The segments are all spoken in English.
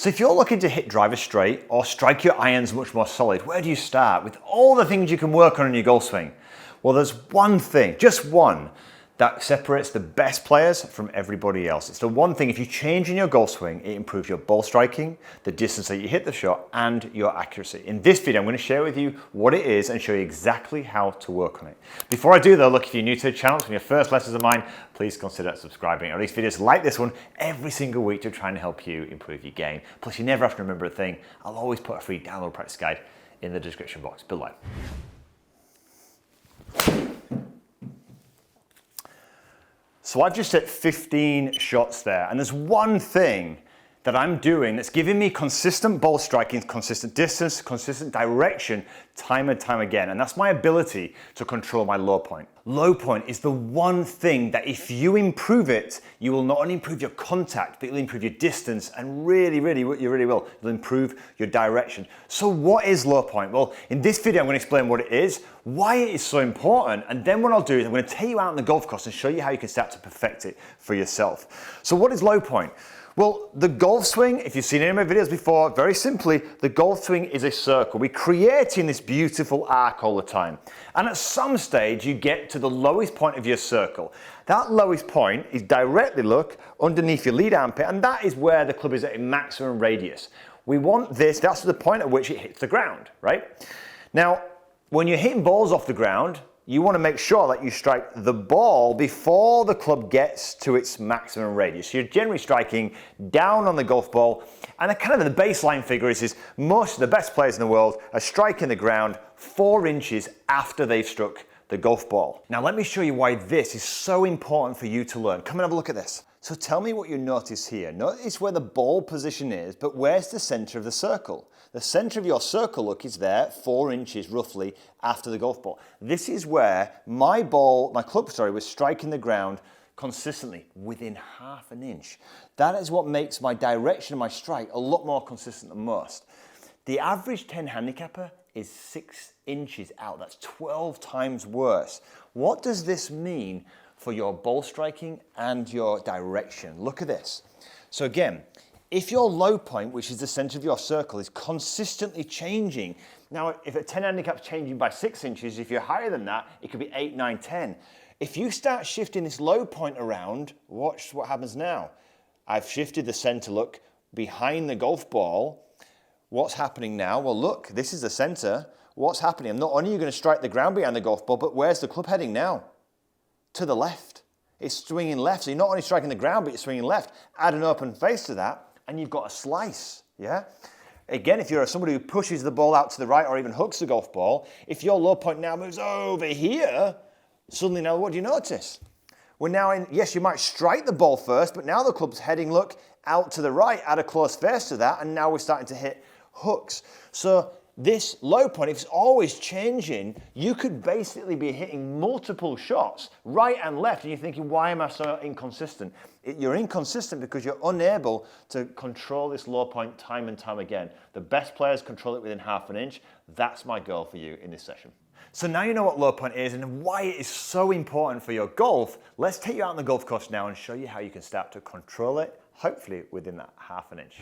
So if you're looking to hit drivers straight or strike your irons much more solid, where do you start with all the things you can work on in your golf swing? Well, there's one thing, just one, that separates the best players from everybody else. It's the one thing, if you change in your golf swing, it improves your ball striking, the distance that you hit the shot, and your accuracy. In this video, I'm going to share with you what it is and show you exactly how to work on it. Before I do though, look, if you're new to the channel, it's one of your first lessons of mine, please consider subscribing. Or at least videos like this one every single week to try and help you improve your game. Plus, you never have to remember a thing. I'll always put a free download practice guide in the description box below. So I've just hit 15 shots there, and there's one thing that I'm doing that's giving me consistent ball striking, consistent distance, consistent direction, time and time again, and that's my ability to control my low point. Low point is the one thing that if you improve it, you will not only improve your contact, but you'll improve your distance, and you really will. You'll improve your direction. So what is low point? Well, in this video, I'm going to explain what it is, why it is so important, and then what I'll do is I'm going to take you out on the golf course and show you how you can start to perfect it for yourself. So what is low point? Well, the golf swing, if you've seen any of my videos before, very simply, the golf swing is a circle. We're creating this beautiful arc all the time. And at some stage, you get to the lowest point of your circle. That lowest point is directly, look, underneath your lead armpit, and that is where the club is at a maximum radius. We want this, that's the point at which it hits the ground, right? Now, when you're hitting balls off the ground, you want to make sure that you strike the ball before the club gets to its maximum radius. You're generally striking down on the golf ball, and kind of the baseline figure is most of the best players in the world are striking the ground 4 inches after they've struck the golf ball. Now let me show you why this is so important for you to learn. Come and have a look at this. So tell me what you notice here. Notice where the ball position is, but where's the center of the circle? The center of your circle, look, is there 4 inches roughly after the golf ball. This is where my club was striking the ground consistently within half an inch. That is what makes my direction of my strike a lot more consistent than most. The average 10 handicapper is 6 inches out. That's 12 times worse. What does this mean for your ball striking and your direction? Look at this. So again, if your low point, which is the center of your circle, is consistently changing, now if a 10 handicap's changing by 6 inches, if you're higher than that, it could be 8, 9, 10. If you start shifting this low point around, watch what happens now. I've shifted the center, look, behind the golf ball. What's happening now? Well, look, this is the center. What's happening? Not only are you going to strike the ground behind the golf ball, but where's the club heading now? To the left. It's swinging left. So you're not only striking the ground, but you're swinging left. Add an open face to that, and you've got a slice, yeah? Again, if you're somebody who pushes the ball out to the right or even hooks the golf ball, if your low point now moves over here, suddenly now what do you notice? We're now in, yes, you might strike the ball first, but now the club's heading, look, out to the right, add a close face to that, and now we're starting to hit hooks. So this low point, if it's always changing, you could basically be hitting multiple shots, right and left, and you're thinking, why am I so inconsistent? You're inconsistent because you're unable to control this low point time and time again. The best players control it within half an inch. That's my goal for you in this session. So now you know what low point is and why it is so important for your golf. Let's take you out on the golf course now and show you how you can start to control it, hopefully within that half an inch.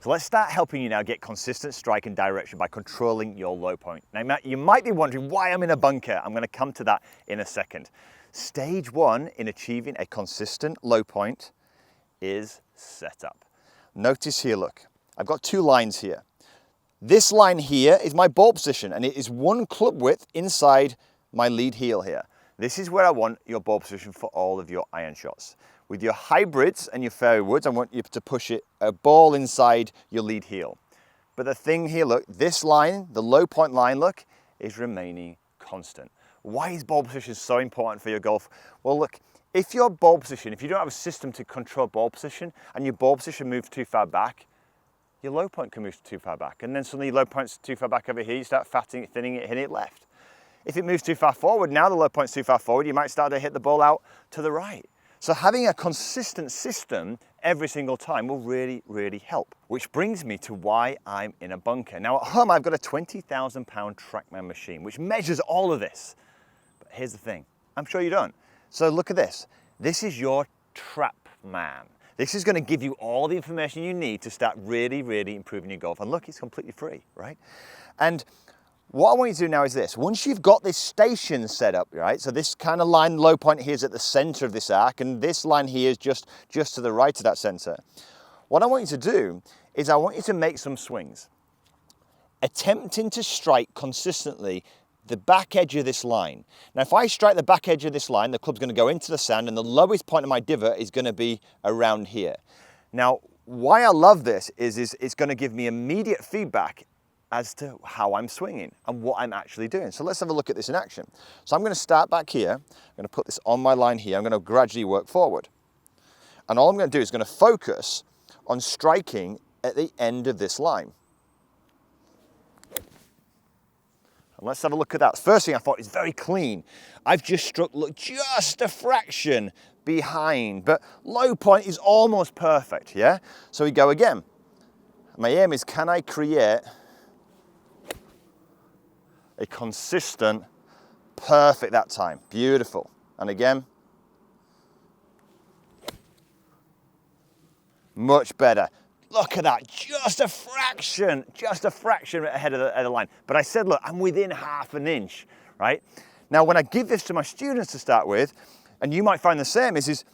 So let's start helping you now get consistent strike and direction by controlling your low point. Now you might be wondering why I'm in a bunker. I'm going to come to that in a second. Stage 1 in achieving a consistent low point is setup. Notice here, look, I've got 2 lines here. This line here is my ball position, and it is 1 club width inside my lead heel here. This is where I want your ball position for all of your iron shots. With your hybrids and your fairway woods, I want you to push a ball inside your lead heel. But the thing here, look, this line, the low point line, look, is remaining constant. Why is ball position so important for your golf? Well, look, if your ball position, if you don't have a system to control ball position and your ball position moves too far back, your low point can move too far back. And then suddenly your low point's too far back over here, you start fatting it, thinning it, hitting it left. If it moves too far forward, now the low point's too far forward, you might start to hit the ball out to the right. So having a consistent system every single time will really, really help. Which brings me to why I'm in a bunker. Now at home, I've got a 20,000 pound TrackMan machine, which measures all of this. But here's the thing, I'm sure you don't. So look at this. This is your TrackMan. This is going to give you all the information you need to start really, really improving your golf. And look, it's completely free, right? And what I want you to do now is this. Once you've got this station set up, right? So this kind of line, low point here is at the center of this arc, and this line here is just to the right of that center. What I want you to do is I want you to make some swings, attempting to strike consistently the back edge of this line. Now, if I strike the back edge of this line, the club's going to go into the sand, and the lowest point of my divot is going to be around here. Now, why I love this is it's going to give me immediate feedback as to how I'm swinging and what I'm actually doing. So let's have a look at this in action. So I'm going to start back here. I'm going to put this on my line here. I'm going to gradually work forward. And all I'm going to do is going to focus on striking at the end of this line. And let's have a look at that. First thing I thought is very clean. I've just struck, look, just a fraction behind, but low point is almost perfect, yeah? So we go again. My aim is, can I create a consistent, perfect that time? Beautiful. And again. Much better. Look at that, just a fraction ahead of the line. But I said, look, I'm within half an inch, right? Now, when I give this to my students to start with, and you might find the same, is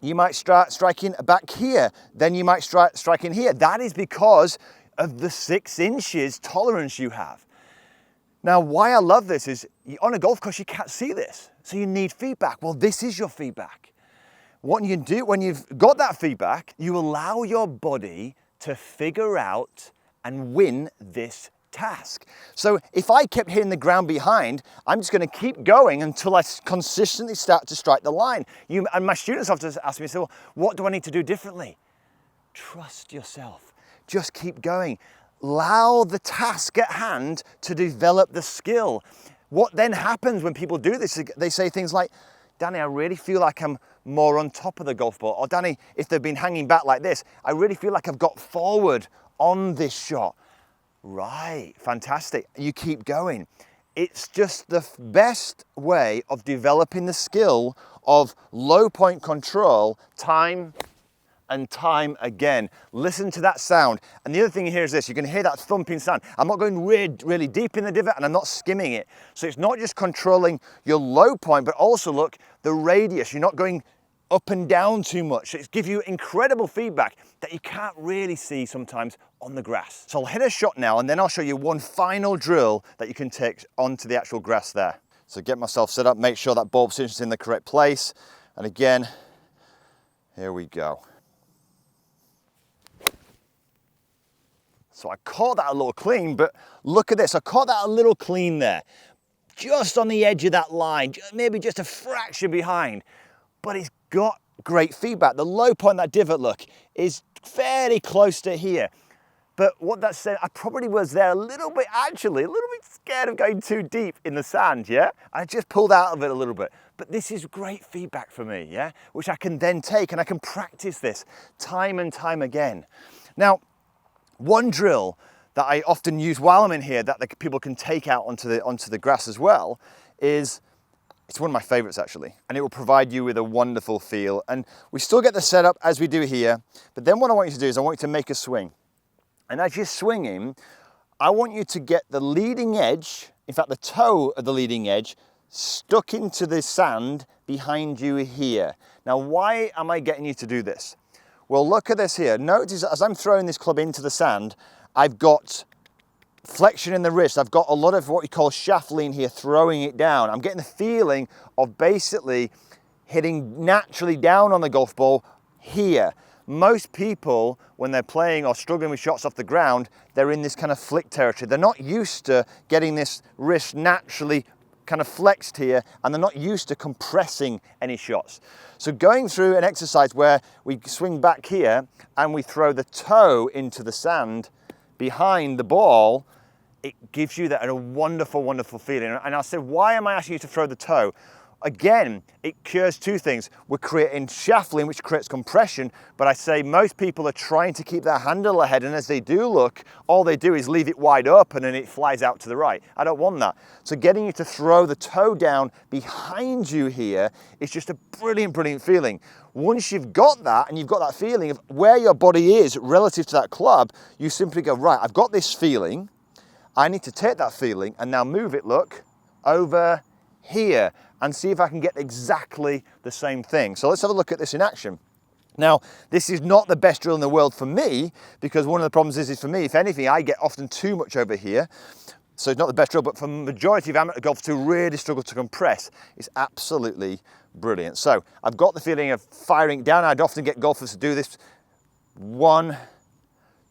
you might start striking back here, then you might start striking here. That is because of the 6 inches tolerance you have. Now, why I love this is, on a golf course, you can't see this. So you need feedback. Well, this is your feedback. What you do when you've got that feedback, you allow your body to figure out and win this task. So if I kept hitting the ground behind, I'm just going to keep going until I consistently start to strike the line. And my students often ask me, so well, what do I need to do differently? Trust yourself. Just keep going. Allow the task at hand to develop the skill. What then happens when people do this, they say things like, Danny, I really feel like I'm more on top of the golf ball. Or Danny, if they've been hanging back like this, I really feel like I've got forward on this shot. Right, fantastic. You keep going. It's just the best way of developing the skill of low point control, time and time again. Listen to that sound. And the other thing here is this, you can hear that thumping sound. I'm not going really deep in the divot and I'm not skimming it. So it's not just controlling your low point, but also look, the radius. You're not going up and down too much. It gives you incredible feedback that you can't really see sometimes on the grass. So I'll hit a shot now and then I'll show you one final drill that you can take onto the actual grass there. So get myself set up, make sure that ball position is in the correct place. And again, here we go. So I caught that a little clean, but look at this. I caught that a little clean there. Just on the edge of that line, maybe just a fraction behind. But it's got great feedback. The low point, that divot, look, is fairly close to here. But what that said, I probably was there a little bit scared of going too deep in the sand, yeah? I just pulled out of it a little bit. But this is great feedback for me, yeah? Which I can then take and I can practice this time and time again. Now, one drill that I often use while I'm in here that the people can take out onto the grass as well is, it's one of my favorites actually, and it will provide you with a wonderful feel. And we still get the setup as we do here, but then what I want you to do is I want you to make a swing. And as you're swinging, I want you to get the leading edge, in fact the toe of the leading edge, stuck into the sand behind you here. Now, why am I getting you to do this? Well, look at this here. Notice as I'm throwing this club into the sand, I've got flexion in the wrist. I've got a lot of what we call shaft lean here, throwing it down. I'm getting the feeling of basically hitting naturally down on the golf ball here. Most people, when they're playing or struggling with shots off the ground, they're in this kind of flick territory. They're not used to getting this wrist naturally kind of flexed here, and they're not used to compressing any shots. So going through an exercise where we swing back here and we throw the toe into the sand behind the ball, it gives you that a wonderful, wonderful feeling. And I said, why am I asking you to throw the toe? Again, it cures two things. We're creating shaftling, which creates compression, but I say most people are trying to keep their handle ahead, and as they do look, all they do is leave it wide open and it flies out to the right. I don't want that. So getting you to throw the toe down behind you here is just a brilliant, brilliant feeling. Once you've got that, and you've got that feeling of where your body is relative to that club, you simply go, right, I've got this feeling, I need to take that feeling and now move it, look, over here, and see if I can get exactly the same thing. So let's have a look at this in action. Now, this is not the best drill in the world for me, because one of the problems is for me, if anything, I get often too much over here. So it's not the best drill, but for the majority of amateur golfers who really struggle to compress, it's absolutely brilliant. So I've got the feeling of firing down. I'd often get golfers to do this 1,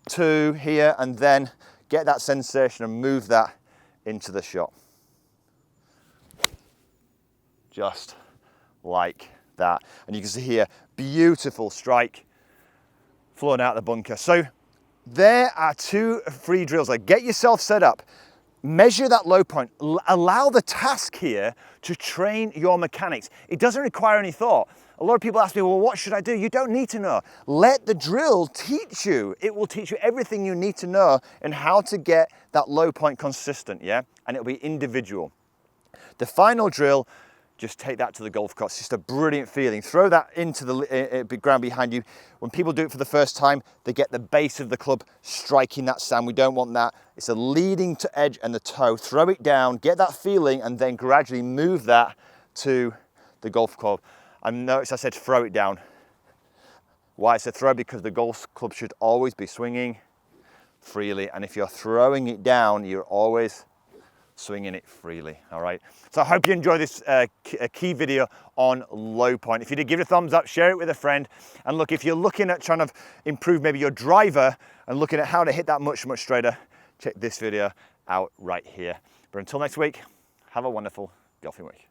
2 here, and then get that sensation and move that into the shot. Just like that. And you can see here, beautiful strike flowing out the bunker. So there are 2 free drills. Like, get yourself set up, measure that low point, allow the task here to train your mechanics. It doesn't require any thought. A lot of people ask me, well, what should I do? You don't need to know. Let the drill teach you. It will teach you everything you need to know and how to get that low point consistent, yeah? And it'll be individual. The final drill, just take that to the golf course. It's just a brilliant feeling. Throw that into the ground behind you. When people do it for the first time, they get the base of the club striking that sand. We don't want that. It's a leading to edge and the toe. Throw it down, get that feeling, and then gradually move that to the golf club. And notice I said throw it down. Why I said throw? Because the golf club should always be swinging freely. And if you're throwing it down, you're always swinging it freely, all right? So I hope you enjoy this key video on low point. If you did, give it a thumbs up, share it with a friend. And look, if you're looking at trying to improve maybe your driver and looking at how to hit that much, much straighter, check this video out right here. But until next week, have a wonderful golfing week.